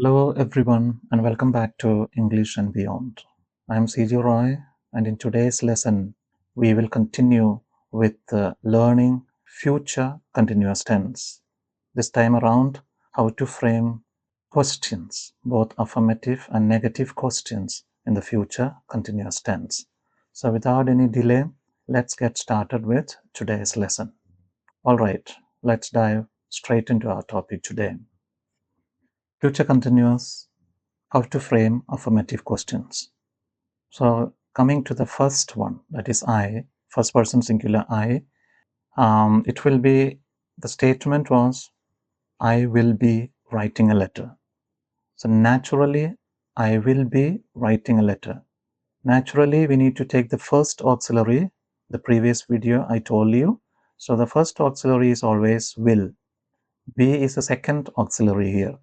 Hello everyone and welcome back to English and Beyond. I am CJ Roy and in today's lesson we will continue with learning future continuous tense. This time around, how to frame questions, both affirmative and negative questions in the future continuous tense. So without any delay, let's get started with today's lesson. Alright, let's dive straight into our topic today. Future continuous, how to frame affirmative questions. So coming to the first one, that is I, first person singular I, it will be, the statement was, I will be writing a letter. So naturally, I will be writing a letter. Naturally, we need to take the first auxiliary. The previous video I told you. So the first auxiliary is always will. Be is the second auxiliary here.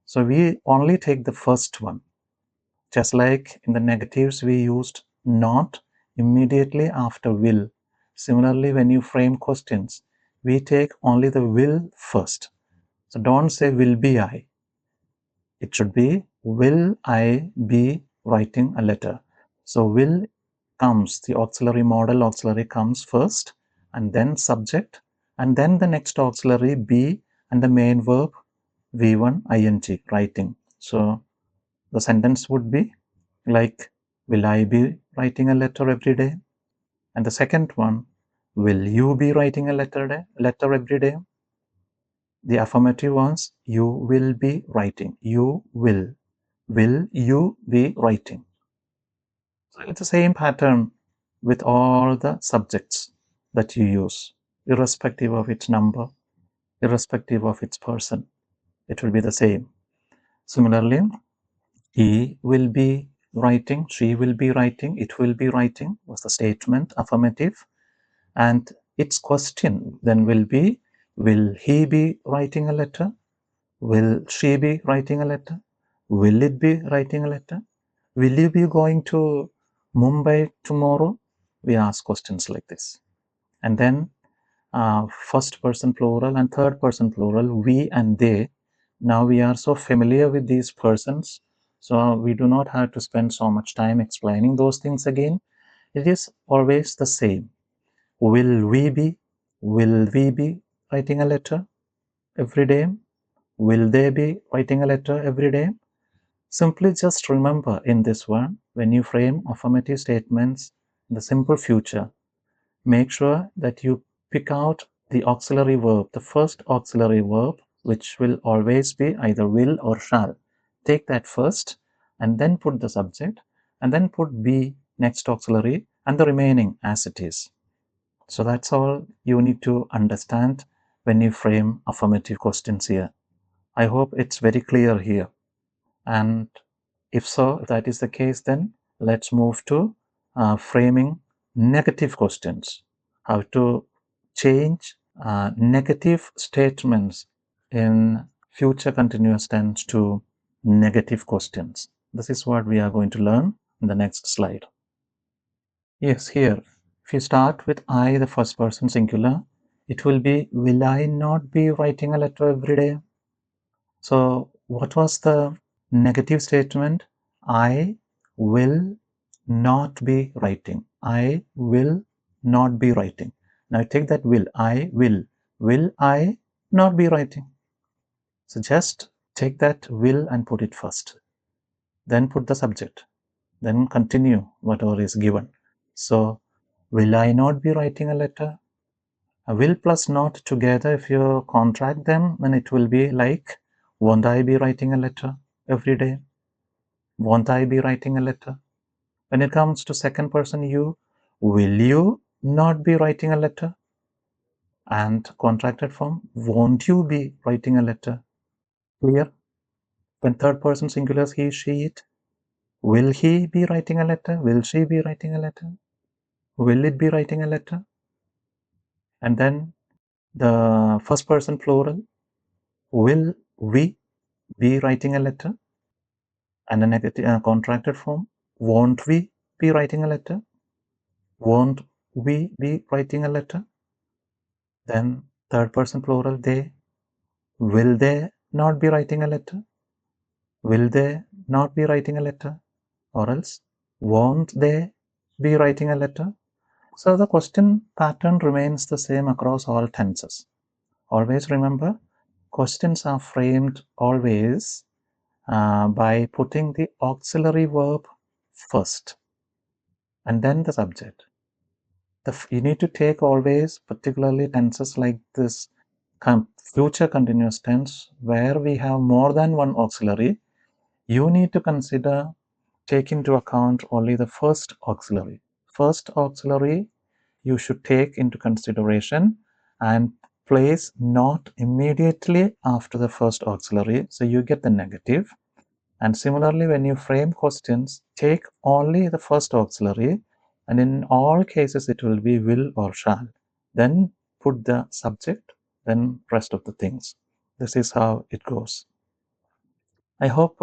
So we only take the first one. Just like in the negatives, we used not immediately after will. Similarly, when you frame questions, we take only the will first. So don't say will be I. It should be will I be writing a letter. So will comes, the auxiliary modal auxiliary comes first, and then subject, and then the next auxiliary be, and the main verb V1 ing, writing. So the sentence would be like, will I be writing a letter every day? And the second one, will you be writing a letter every day? The affirmative was, you will be writing. You will. Will you be writing? So it's the same pattern with all the subjects that you use, irrespective of its number, irrespective of its person. It will be the same. Similarly, he will be writing, she will be writing, it will be writing was the statement, affirmative. And its question then will be, will he be writing a letter? Will she be writing a letter? Will it be writing a letter? Will you be going to Mumbai tomorrow? We ask questions like this. And then first person plural and third person plural, we and they. Now we are so familiar with these persons, so we do not have to spend so much time explaining those things again. It is always the same. Will we be writing a letter every day? Will they be writing a letter every day? Simply just remember in this one, when you frame affirmative statements in the simple future, make sure that you pick out the auxiliary verb, the first auxiliary verb, which will always be either will or shall. Take that first and then put the subject and then put be next auxiliary and the remaining as it is. So that's all you need to understand when you frame affirmative questions here. I hope it's very clear here. And if so, if that is the case, then let's move to framing negative questions. How to change negative statements in future continuous tense to negative questions. This is what we are going to learn in the next slide. Yes, here, if you start with I, the first person singular, it will be, will I not be writing a letter every day? So what was the negative statement? I will not be writing. I will not be writing. Now take that will. I will. Will I not be writing? So just take that will and put it first. Then put the subject. Then continue whatever is given. So will I not be writing a letter? Will plus not together, if you contract them, then it will be like, won't I be writing a letter every day? Won't I be writing a letter? When it comes to second person you, will you not be writing a letter? And contracted form, won't you be writing a letter? Clear? When third person singular is he, she, it, will he be writing a letter? Will she be writing a letter? Will it be writing a letter? And then the first person plural, will we be writing a letter? And a negative contracted form, won't we be writing a letter? Won't we be writing a letter? Then third person plural, they, will they not be writing a letter? Will they not be writing a letter? Or else, won't they be writing a letter? So the question pattern remains the same across all tenses. Always remember, questions are framed always by putting the auxiliary verb first and then the subject. You need to take always, particularly tenses like this future continuous tense, where we have more than one auxiliary. You need to take into account only the first auxiliary. First auxiliary you should take into consideration and place not immediately after the first auxiliary, so you get the negative. And similarly, when you frame questions, take only the first auxiliary, and in all cases it will be will or shall. Then put the subject, then rest of the things. This is how it goes. I hope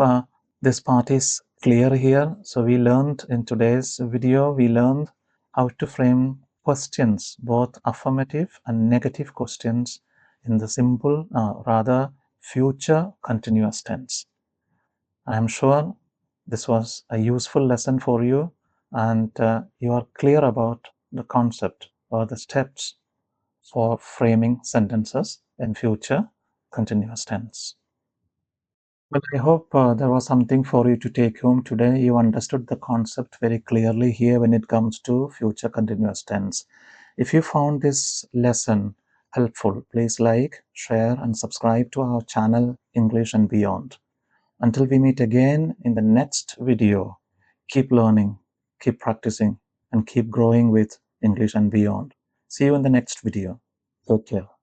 this part is clear here. So we learned in today's video, we learned how to frame questions, both affirmative and negative questions, in the simple, rather future continuous tense. I am sure this was a useful lesson for you, and you are clear about the concept or the steps for framing sentences in future continuous tense. Well, I hope there was something for you to take home today. You understood the concept very clearly here when it comes to future continuous tense. If you found this lesson helpful, please like, share, and subscribe to our channel English and Beyond. Until we meet again in the next video, keep learning, keep practicing, and keep growing with English and Beyond. See you in the next video. Take care.